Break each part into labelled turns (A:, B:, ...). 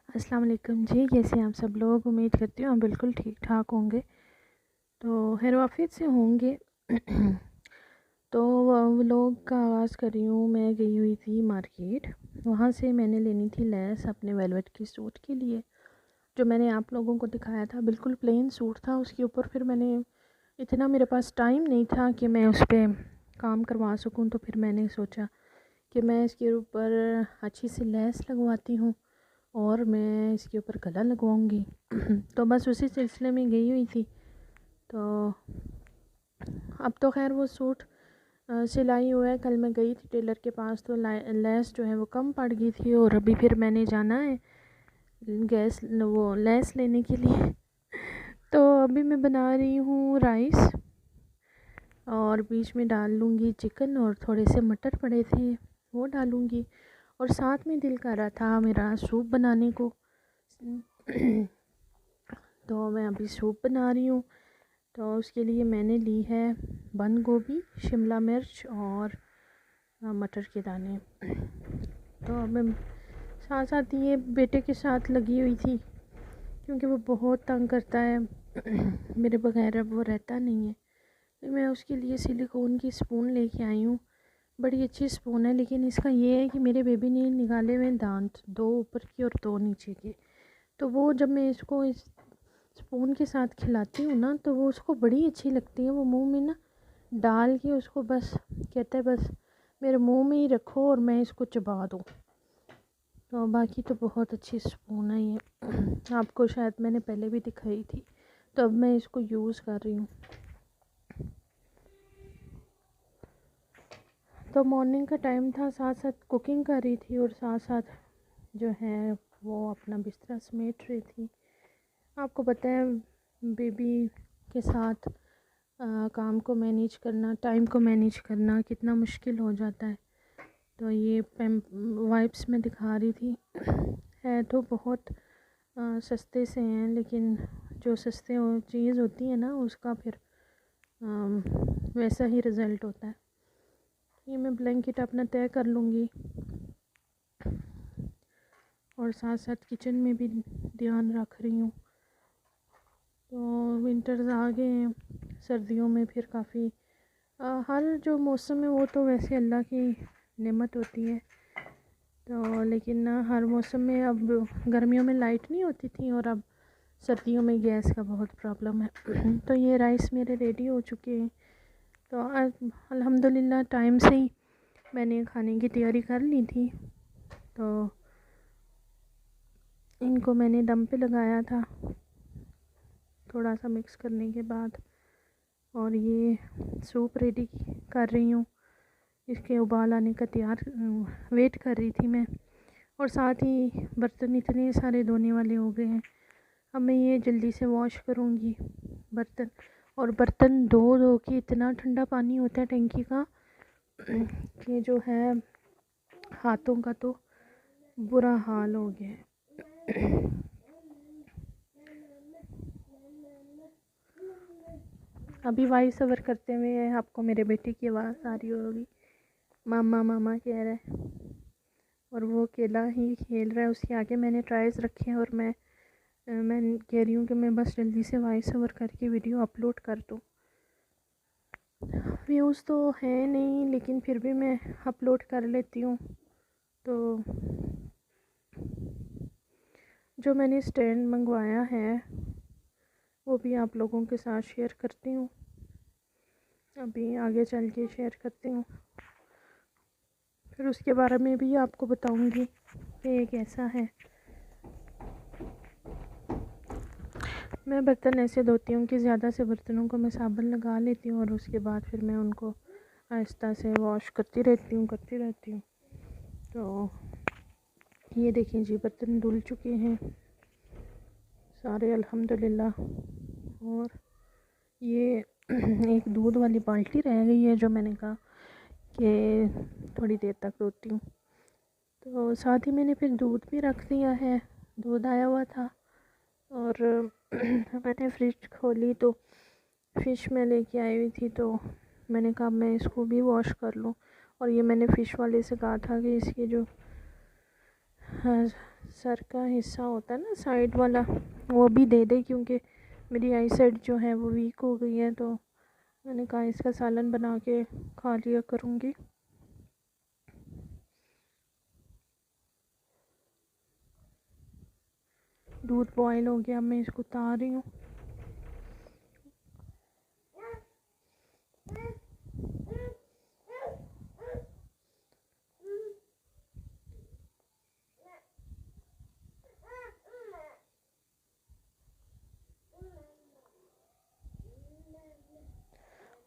A: अस्सलाम वालेकुम जी। कैसे हैं आप सब लोग? उम्मीद करती हूँ आप बिल्कुल ठीक ठाक होंगे, तो खैर वाफियत से होंगे। तो व्लॉग का आगाज़ कर रही हूँ। मैं गई हुई थी मार्केट, वहाँ से मैंने लेनी थी लेस अपने वेलवेट के सूट के लिए, जो मैंने आप लोगों को दिखाया था। बिल्कुल प्लेन सूट था, उसके ऊपर फिर मैंने इतना मेरे पास टाइम नहीं था कि मैं उस पर काम करवा सकूँ, तो फिर मैंने सोचा कि मैं इसके ऊपर अच्छी सी लेस लगवाती हूँ और मैं इसके ऊपर गला लगवाऊंगी। तो बस उसी सिलसिले में गई हुई थी। तो अब तो खैर वो सूट सिलाई हुआ है। कल मैं गई थी टेलर के पास, तो लेस जो है वो कम पड़ गई थी, और अभी फिर मैंने जाना है वो लेस लेने के लिए। तो अभी मैं बना रही हूँ राइस, और बीच में डाल लूँगी चिकन, और थोड़े से मटर पड़े थे वो डालूँगी, और साथ में दिल कर रहा था मेरा सूप बनाने को। तो मैं अभी सूप बना रही हूँ। तो उसके लिए मैंने ली है बंद गोभी, शिमला मिर्च और मटर के दाने। तो अब मैं साथ साथ ये बेटे के साथ लगी हुई थी, क्योंकि वो बहुत तंग करता है। मेरे बगैर अब वो रहता नहीं है। तो मैं उसके लिए सिलिकॉन की स्पून लेके आई हूँ। बड़ी अच्छी स्पून है, लेकिन इसका ये है कि मेरे बेबी ने निकाले हुए दांत, 2 ऊपर की और 2 नीचे के। तो वो जब मैं इसको इस स्पून के साथ खिलाती हूँ ना, तो वो उसको बड़ी अच्छी लगती है। वो मुंह में ना डाल के उसको बस कहता है बस मेरे मुंह में ही रखो और मैं इसको चबा दूँ। तो बाकी तो बहुत अच्छी स्पून है ये। आपको शायद मैंने पहले भी दिखाई थी, तो अब मैं इसको यूज़ कर रही हूँ। तो मॉर्निंग का टाइम था, साथ साथ कुकिंग कर रही थी और साथ साथ जो है वो अपना बिस्तरा समेट रही थी। आपको पता है बेबी के साथ काम को मैनेज करना, टाइम को मैनेज करना कितना मुश्किल हो जाता है। तो ये वाइप्स में दिखा रही थी। है तो बहुत सस्ते से हैं, लेकिन जो सस्ते चीज़ होती है ना, उसका फिर वैसा ही रिज़ल्ट होता है। ये मैं ब्लैंकेट अपना तय कर लूँगी, और साथ साथ किचन में भी ध्यान रख रही हूँ। तो विंटर्स आ गए हैं, सर्दियों में फिर काफ़ी हर जो मौसम है वो तो वैसे अल्लाह की नेमत होती है। तो लेकिन ना हर मौसम में, अब गर्मियों में लाइट नहीं होती थी और अब सर्दियों में गैस का बहुत प्रॉब्लम है। तो ये राइस मेरे रेडी हो चुके हैं। तो आज अल्हम्दुलिल्लाह टाइम से ही मैंने खाने की तैयारी कर ली थी। तो इनको मैंने दम पे लगाया था थोड़ा सा मिक्स करने के बाद, और ये सूप रेडी कर रही हूँ। इसके उबाल आने का वेट कर रही थी मैं, और साथ ही बर्तन इतने सारे धोने वाले हो गए हैं। अब मैं ये जल्दी से वॉश करूँगी बर्तन। और बर्तन धो धो के इतना ठंडा पानी होता है टंकी का कि जो है हाथों का तो बुरा हाल हो गया है। अभी वॉइस ओवर करते हुए आपको मेरे बेटे की आवाज़ आ रही होगी, मामा मामा कह रहा है, और वो अकेला ही खेल रहा है। उसके आगे मैंने ट्राइज रखे हैं, और मैं कह रही हूँ कि मैं बस जल्दी से वॉइस ओवर करके वीडियो अपलोड कर दूँ। व्यूज़ तो है नहीं, लेकिन फिर भी मैं अपलोड कर लेती हूँ। तो जो मैंने स्टैंड मंगवाया है वो भी आप लोगों के साथ शेयर करती हूँ, अभी आगे चल के शेयर करती हूँ। फिर उसके बारे में भी आपको बताऊँगी कि ये कैसा है। मैं बर्तन ऐसे धोती हूँ कि ज़्यादा से बर्तनों को मैं साबुन लगा लेती हूँ, और उसके बाद फिर मैं उनको आहिस्ता से वॉश करती रहती हूँ। तो ये देखें जी, बर्तन धुल चुके हैं सारे अल्हम्दुलिल्लाह। और ये एक दूध वाली बाल्टी रह गई है, जो मैंने कहा कि थोड़ी देर तक धोती हूँ। तो साथ ही मैंने फिर दूध भी रख दिया है, दूध आया हुआ था। और मैंने फ्रिज खोली तो फ़िश मैं लेके आई हुई थी, तो मैंने कहा मैं इसको भी वॉश कर लूँ। और ये मैंने फ़िश वाले से कहा था कि इसके जो हाँ, सर का हिस्सा होता है ना साइड वाला, वो भी दे दे, क्योंकि मेरी आई साइड जो है वो वीक हो गई है। तो मैंने कहा इसका सालन बना के खा लिया करूँगी। दूध बॉयल हो गया, मैं इसको उतार रही हूँ।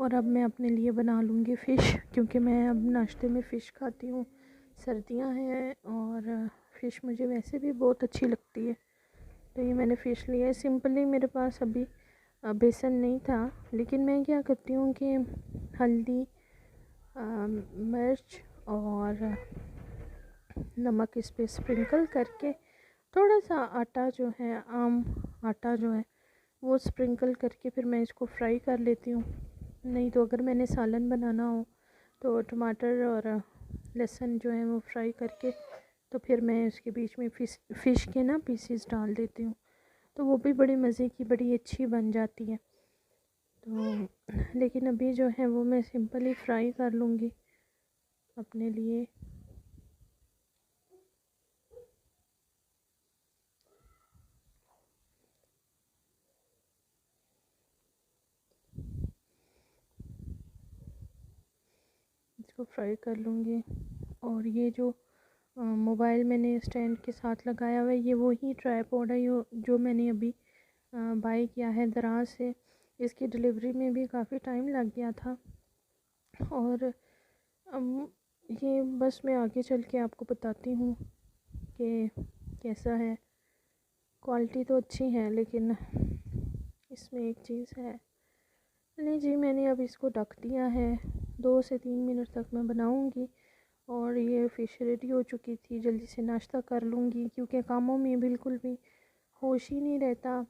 A: और अब मैं अपने लिए बना लूँगी फ़िश, क्योंकि मैं अब नाश्ते में फ़िश खाती हूँ। सर्दियाँ हैं और फ़िश मुझे वैसे भी बहुत अच्छी लगती है। तो ये मैंने फ़िश लिया है। सिंपली मेरे पास अभी बेसन नहीं था, लेकिन मैं क्या करती हूँ कि हल्दी, मिर्च और नमक इस पर स्प्रिंकल करके, थोड़ा सा आटा जो है, आम आटा जो है वो स्प्रिंकल करके फिर मैं इसको फ्राई कर लेती हूँ। नहीं तो अगर मैंने सालन बनाना हो तो टमाटर और लहसुन जो है वो फ्राई करके, तो फिर मैं उसके बीच में फ़िश के ना पीसेस डाल देती हूँ, तो वो भी बड़ी मज़े की, बड़ी अच्छी बन जाती है। तो लेकिन अभी जो है वो मैं सिंपली फ्राई कर लूँगी अपने लिए। इसको फ्राई कर लूँगी। और ये जो मोबाइल मैंने स्टैंड के साथ लगाया हुआ है, ये वही ट्राइपॉड है जो मैंने अभी बाई किया है दराज से। इसकी डिलीवरी में भी काफ़ी टाइम लग गया था। और ये बस मैं आगे चल के आपको बताती हूँ कि कैसा है। क्वालिटी तो अच्छी है, लेकिन इसमें एक चीज़ है। नहीं जी, मैंने अब इसको ढक दिया है। 2 से 3 मिनट तक मैं बनाऊँगी और ये फ़िश रेडी हो चुकी थी। जल्दी से नाश्ता कर लूँगी, क्योंकि कामों में बिल्कुल भी होश ही नहीं रहता।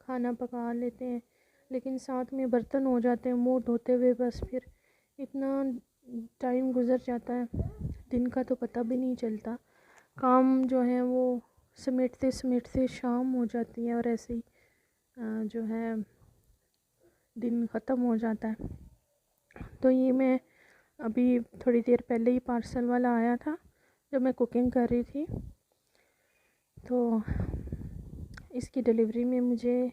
A: खाना पका लेते हैं लेकिन साथ में बर्तन हो जाते हैं मुँह धोते हुए, बस फिर इतना टाइम गुज़र जाता है दिन का तो पता भी नहीं चलता। काम जो है वो समेटते समेटते शाम हो जाती है और ऐसे ही जो है दिन ख़त्म हो जाता है। तो ये मैं अभी थोड़ी देर पहले ही पार्सल वाला आया था जब मैं कुकिंग कर रही थी, तो इसकी डिलीवरी में मुझे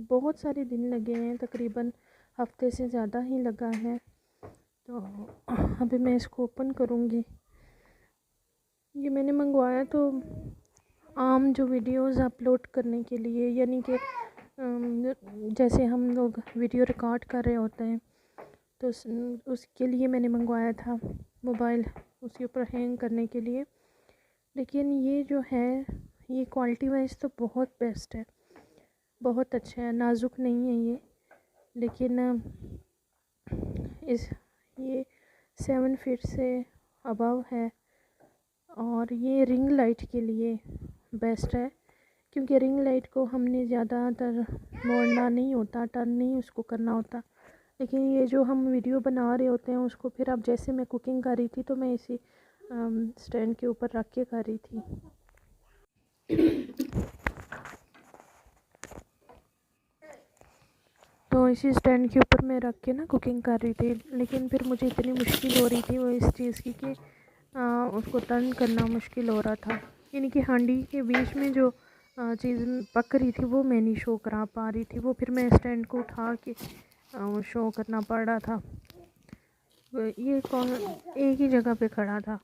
A: बहुत सारे दिन लगे हैं, तकरीबन हफ्ते से ज़्यादा ही लगा है। तो अभी मैं इसको ओपन करूँगी। ये मैंने मंगवाया तो आम जो वीडियोस अपलोड करने के लिए, यानी कि जैसे हम लोग वीडियो रिकॉर्ड कर रहे होते हैं तो उसके लिए मैंने मंगवाया था मोबाइल, उसके ऊपर हैंग करने के लिए। लेकिन ये जो है ये क्वालिटी वाइज तो बहुत बेस्ट है, बहुत अच्छा है। नाजुक नहीं है ये, लेकिन ये 7 फीट से अबव है। और ये रिंग लाइट के लिए बेस्ट है, क्योंकि रिंग लाइट को हमने ज़्यादातर मोड़ना नहीं होता, टर्न नहीं उसको करना होता। लेकिन ये जो हम वीडियो बना रहे होते हैं उसको फिर अब जैसे मैं कुकिंग कर रही थी तो मैं इसी स्टैंड के ऊपर रख के कर रही थी। तो इसी स्टैंड के ऊपर मैं रख के ना कुकिंग कर रही थी, लेकिन फिर मुझे इतनी मुश्किल हो रही थी वो इस चीज़ की कि उसको टर्न करना मुश्किल हो रहा था। यानी कि हांडी के बीच में जो चीज़ पक रही थी वो मैं नहीं शो करा पा रही थी, वो फिर मैं स्टैंड को उठा के शो करना पड़ रहा था। ये कौन एक ही जगह पे खड़ा था,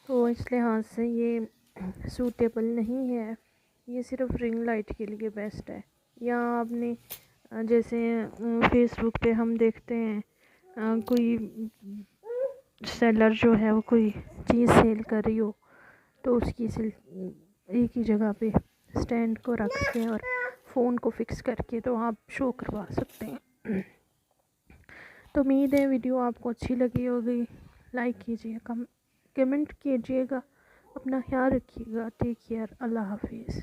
A: तो इस लिहाज से ये सूटेबल नहीं है। ये सिर्फ रिंग लाइट के लिए बेस्ट है। या आपने जैसे फेसबुक पे हम देखते हैं कोई सेलर जो है वो कोई चीज़ सेल कर रही हो, तो उसकी एक ही जगह पे स्टैंड को रख के और फ़ोन को फिक्स करके तो आप शो करवा सकते हैं। तो उम्मीद है वीडियो आपको अच्छी लगी होगी। लाइक कीजिएगा, कमेंट कीजिएगा, अपना ख्याल रखिएगा। टेक केयर, अल्लाह हाफिज़।